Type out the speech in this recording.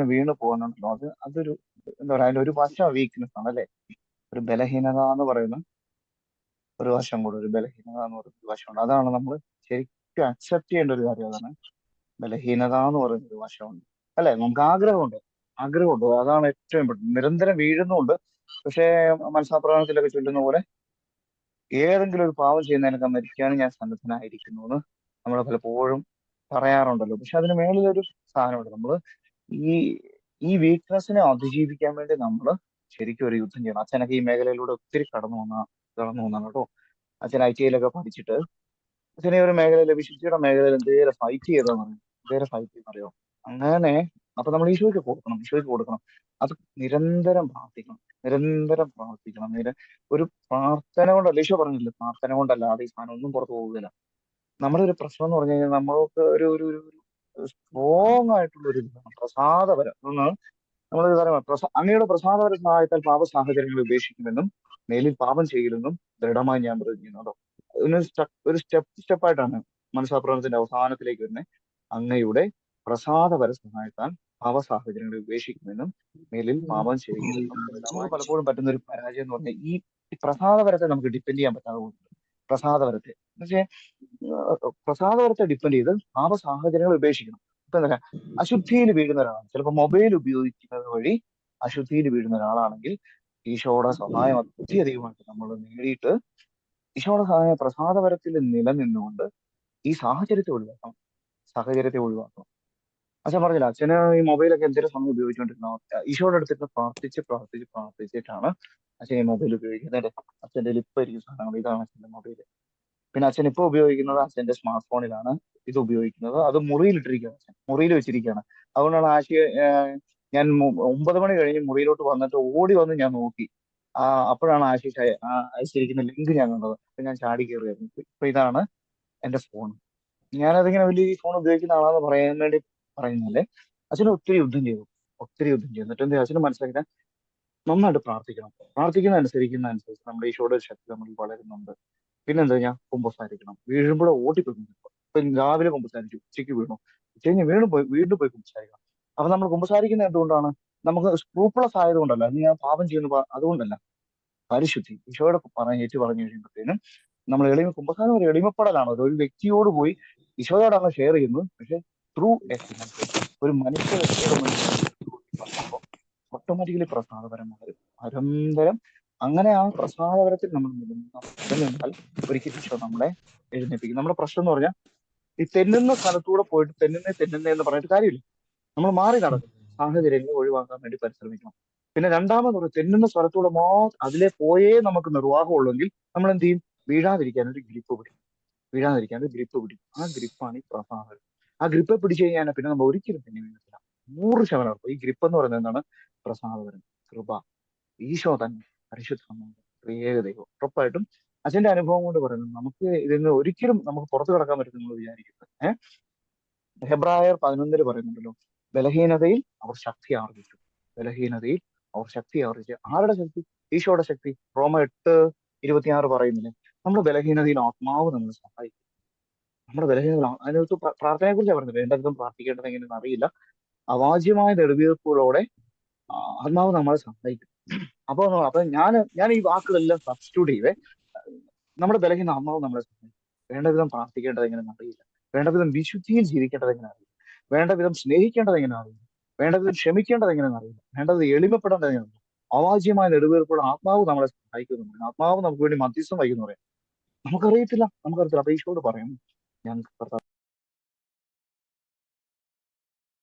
വീണ് പോകുന്നുണ്ടല്ലോ, അതൊരു എന്താ പറയാ, അതിന്റെ ഒരു വശം വീക്ക്നെസ് ആണ് അല്ലെ. ഒരു ബലഹീനത എന്ന് പറയുന്ന ഒരു വശം കൂടെ, ഒരു ബലഹീനത എന്ന് പറയുന്ന ഒരു വശമുണ്ട്. അതാണ് നമ്മൾ ശരിക്കും അക്സെപ്റ്റ് ചെയ്യേണ്ട ഒരു കാര്യം. അതാണ് ബലഹീനത എന്ന് പറയുന്ന ഒരു വശമുണ്ട് അല്ലെ. നമുക്ക് ആഗ്രഹമുണ്ട്, അതാണ് ഏറ്റവും ഇമ്പോർട്ടൻറ്റ്. നിരന്തരം വീഴുന്നുണ്ട്. പക്ഷേ മനഃശാസ്ത്രത്തിലൊക്കെ ചൊല്ലുന്ന പോലെ ഏതെങ്കിലും ഒരു പാവം ചെയ്യുന്നതിനൊക്കെ മരിക്കാനും ഞാൻ സന്നദ്ധനായിരിക്കുന്നു എന്ന് നമ്മൾ പലപ്പോഴും പറയാറുണ്ടല്ലോ. പക്ഷെ അതിന് മേളിലൊരു സാധനമുണ്ട്. നമ്മള് ഈ ഈ വീക്ക്നെസ്സിനെ അതിജീവിക്കാൻ വേണ്ടി നമ്മൾ ശരിക്കും ഒരു യുദ്ധം ചെയ്യണം. അച്ഛനൊക്കെ ഈ മേഖലയിലൂടെ ഒത്തിരി കടന്നു വന്നാണ് കേട്ടോ. അച്ഛൻ IT യിലൊക്കെ പഠിച്ചിട്ട് അച്ഛനെ ഒരു മേഖലയിൽ, വിശുദ്ധിയുടെ മേഖലയിൽ എന്തേലും ഫൈറ്റ് ചെയ്തെന്ന് പറയും. എന്തേലും ഫൈറ്റ് ചെയ്യുന്നറിയോ. അങ്ങനെ അപ്പൊ നമ്മൾ ഈശോയ്ക്ക് കൊടുക്കണം. അത് നിരന്തരം പ്രാർത്ഥിക്കണം. നിരന്തരം പ്രാർത്ഥിക്കണം. ഒരു പ്രാർത്ഥന കൊണ്ടല്ല, ഈശോ പറഞ്ഞില്ലേ, പ്രാർത്ഥന കൊണ്ടല്ലാതെ ഈ സാധനം ഒന്നും പുറത്തു പോവുകയില്ല. നമ്മുടെ ഒരു പ്രശ്നം എന്ന് പറഞ്ഞു കഴിഞ്ഞാൽ നമ്മൾക്ക് ഒരു സ്ട്രോങ് ആയിട്ടുള്ള ഒരു ഇതാണ് പ്രസാദപരം എന്നാണ് നമ്മളൊരു കാര്യം. അങ്ങയുടെ പ്രസാദപര സഹായത്താൽ പാപ സാഹചര്യങ്ങൾ ഉപേക്ഷിക്കുമെന്നും മേലിൽ പാപം ചെയ്യില്ലെന്നും ദൃഢമായി ഞാൻ പ്രതിജ്ഞ കേട്ടോ. ഒരു സ്റ്റെപ്പായിട്ടാണ് മനസ്സാപ്രവണത്തിന്റെ അവസാനത്തിലേക്ക് വരുന്നത്. അങ്ങയുടെ പ്രസാദപര സഹായത്താൽ പാപ സാഹചര്യങ്ങളെ ഉപേക്ഷിക്കുമെന്നും മേലിൽ പാപം ചെയ്യില്ലെന്നും ദൃഢമായി. പലപ്പോഴും പറ്റുന്ന ഒരു പരാജയം എന്ന് പറഞ്ഞാൽ ഈ പ്രസാദപരത്തെ നമുക്ക് ഡിപ്പെൻഡ് ചെയ്യാൻ പറ്റാതെ പോകുന്നുണ്ട്. പ്രസാദപരത്തെ പക്ഷേ പ്രസാദപരത്തെ ഡിപ്പെൻഡ് ചെയ്ത് പാപ സാഹചര്യങ്ങൾ ഉപേക്ഷിക്കണം. ഇപ്പൊ എന്താ, അശുദ്ധിയിൽ വീഴുന്ന ഒരാളാണ്, ചിലപ്പോൾ മൊബൈൽ ഉപയോഗിക്കുന്നത് വഴി അശുദ്ധിയിൽ വീഴുന്ന ഒരാളാണെങ്കിൽ ഈശോയുടെ സഹായം അത്യധികമായിട്ട് നമ്മൾ നേടിയിട്ട് ഈശോയുടെ സഹായം പ്രസാദപരത്തിൽ നിലനിന്നുകൊണ്ട് ഈ സാഹചര്യത്തെ ഒഴിവാക്കണം. അച്ഛൻ പറഞ്ഞില്ല, അച്ഛന് ഈ മൊബൈലൊക്കെ എന്തൊരു സമയം ഉപയോഗിച്ചുകൊണ്ടിരുന്ന ഈശോയുടെ അടുത്തിട്ട് പ്രാർത്ഥിച്ചിട്ടാണ് അച്ഛൻ ഈ മൊബൈൽ ഉപയോഗിക്കുന്നത്. അച്ഛൻ്റെ ഇപ്പൊ ഇരിക്കുന്ന സാധനങ്ങൾ, ഇതാണ് അച്ഛൻ്റെ മൊബൈൽ. പിന്നെ അച്ഛൻ ഇപ്പൊ ഉപയോഗിക്കുന്നത് അച്ഛന്റെ സ്മാർട്ട് ഫോണിലാണ് ഇത് ഉപയോഗിക്കുന്നത്. അത് മുറിയിലിട്ടിരിക്കുകയാണ്, അച്ഛൻ മുറിയിൽ വെച്ചിരിക്കുകയാണ്. അതുകൊണ്ടാണ് ഞാൻ 9 മണി കഴിഞ്ഞ് മുറിയിലോട്ട് വന്നിട്ട് ഓടി വന്ന് ഞാൻ നോക്കി. അപ്പോഴാണ് ആശിഷ് അയച്ചിരിക്കുന്ന ലിങ്ക് ഞാൻ കണ്ടത്. അപ്പൊ ഞാൻ ചാടി കയറിയായിരുന്നു. ഇപ്പൊ ഇതാണ് എന്റെ ഫോൺ. ഞാനതിങ്ങനെ വലിയ ഈ ഫോൺ ഉപയോഗിക്കുന്ന ആളാന്ന് പറയാൻ വേണ്ടി പറയുന്നല്ലേ. അച്ഛൻ ഒത്തിരി യുദ്ധം ചെയ്തു. എന്നിട്ട് എന്ത് അച്ഛന് മനസ്സിലാക്കിയാൽ നന്നായിട്ട് പ്രാർത്ഥിക്കണം. പ്രാർത്ഥിക്കുന്നതനുസരിച്ച് നമ്മുടെ ഈശോയുടെ ഒരു ശക്തി നമ്മൾ വളരുന്നുണ്ട്. പിന്നെന്താ, ഞാൻ കുമ്പസാരിക്കണം. വീഴുമ്പോഴേ ഓടിപ്പോയി കുമ്പസാരിക്കണം. ഇപ്പൊ രാവിലെ കുമ്പസാരിച്ചു, ഉച്ചയ്ക്ക് വീണു, ഉച്ച കഴിഞ്ഞ് വീണ്ടും പോയി കുമ്പസാരിക്കണം. അപ്പൊ നമ്മൾ കുമ്പസാരിക്കുന്നത് എന്തുകൊണ്ടാണ്? നമുക്ക് സ്ക്രൂപ്പുളസ് ആയതുകൊണ്ടല്ല, അത് ഞാൻ പാപം ചെയ്യുന്നു അതുകൊണ്ടല്ല. പരിശുദ്ധി ഈശോയുടെ പറഞ്ഞു കഴിയുമ്പോഴത്തേനും നമ്മൾ കുമ്പസാരം ഒരു എളിമപ്പെടലാണ്. ഒരു വ്യക്തിയോട് പോയി ഈശോയോടാണ് ഷെയർ ചെയ്യുന്നത്. പക്ഷെ ത്രൂ എ ഒരു മനുഷ്യ വ്യക്തിയുടെ മുന്നിൽ പറയുമ്പോൾ ഓട്ടോമാറ്റിക്കലി പ്രസാദപരം വരും. നിരന്തരം അങ്ങനെ ആ പ്രസാദപരത്തിൽ നമ്മൾ നിലനിന്നാൽ ഒരിക്കലും ഈശോ നമ്മളെ എഴുന്നേൽപ്പിക്കും. നമ്മുടെ പ്രശ്നം എന്ന് പറഞ്ഞാൽ ഈ തെന്നുന്ന സ്ഥലത്തൂടെ പോയിട്ട് തെന്നുന്നേ എന്ന് പറഞ്ഞിട്ട് കാര്യമില്ല. നമ്മൾ മാറി നടക്കും. സാഹചര്യങ്ങളെ ഒഴിവാക്കാൻ വേണ്ടി പരിശ്രമിക്കണം. പിന്നെ രണ്ടാമത് ഒരു തെന്നുന്ന സ്ഥലത്തൂടെ അതിലെ പോയേ നമുക്ക് നിർവാഹമുള്ളെങ്കിൽ നമ്മൾ എന്ത് ചെയ്യും? വീഴാതിരിക്കാൻ ഒരു ഗ്രിപ്പ് പിടിക്കും. ആ ഗ്രിപ്പാണ് ഈ പ്രസാദം. ആ ഗ്രിപ്പെ പിടിച്ചു കഴിഞ്ഞാൽ പിന്നെ നമ്മൾ ഒരിക്കലും തന്നെ വീഴത്തില്ല. 100% ഉറപ്പ്. ഈ ഗ്രിപ്പ് എന്ന് പറയുന്നത് എന്താണ്? പ്രസാദപരം, കൃപ, ഈശോ തന്നെ, പരിശുദ്ധ ത്രിയേക ദൈവം. ഉറപ്പായിട്ടും അച്ഛന്റെ അനുഭവം കൊണ്ട് പറയുന്നത് നമുക്ക് ഇതിന് ഒരിക്കലും നമുക്ക് പുറത്തു കടക്കാൻ പറ്റുമെന്ന് വിചാരിക്കുന്നത്. ഹെബ്രായർ 11 പറയുന്നുണ്ടല്ലോ, ബലഹീനതയിൽ അവർ ശക്തി ആർജിച്ചു. ആരുടെ ശക്തി? ഈശോയുടെ ശക്തി. റോമ 8:26 പറയുന്നില്ലേ, നമ്മുടെ ബലഹീനതയിൽ ആത്മാവ് നമ്മളെ സഹായിക്കും. നമ്മുടെ ബലഹീനത അതിനകത്ത് പ്രാർത്ഥനയെ കുറിച്ചാണ് പറയുന്നത്. വേണ്ടതും പ്രാർത്ഥിക്കേണ്ടത് എങ്ങനെയെന്ന് അറിയില്ല, അവാച്യമായ നെടുവീർപ്പുകളോടെ ആത്മാവ് നമ്മളെ സഹായിക്കും. അപ്പൊ ഞാൻ ഈ വാക്കുകളെല്ലാം സബ്സ്റ്റിറ്റ്യൂട്ട് ചെയ്തേ. നമ്മുടെ ബലഹീന ആത്മാവ് നമ്മളെ സഹായിക്കും. വേണ്ട വിധം പ്രാർത്ഥിക്കേണ്ടത് എങ്ങനെയെന്ന് അറിയില്ല, വേണ്ട വിധം വിശുദ്ധിയിൽ ജീവിക്കേണ്ടത് എങ്ങനെ അറിയില്ല, വേണ്ട വിധം സ്നേഹിക്കേണ്ടത് എങ്ങനെ അറിയില്ല, വേണ്ട വിധം ക്ഷമിക്കേണ്ടത് എങ്ങനെയെന്ന് അറിയില്ല, വേണ്ടത് എളിമപ്പെടേണ്ടത് എങ്ങനെയാണ്. അവാച്യമായ നെടുവീർപ്പുള്ള ആത്മാവ് നമ്മളെ സഹായിക്കുന്നു. ആത്മാവ് നമുക്ക് വേണ്ടി മധ്യസ്ഥം വഹിക്കുന്നു പറയാം. നമുക്കറിയത്തില്ല. അപ്പൊ ഈശോട് പറയും, ഞാൻ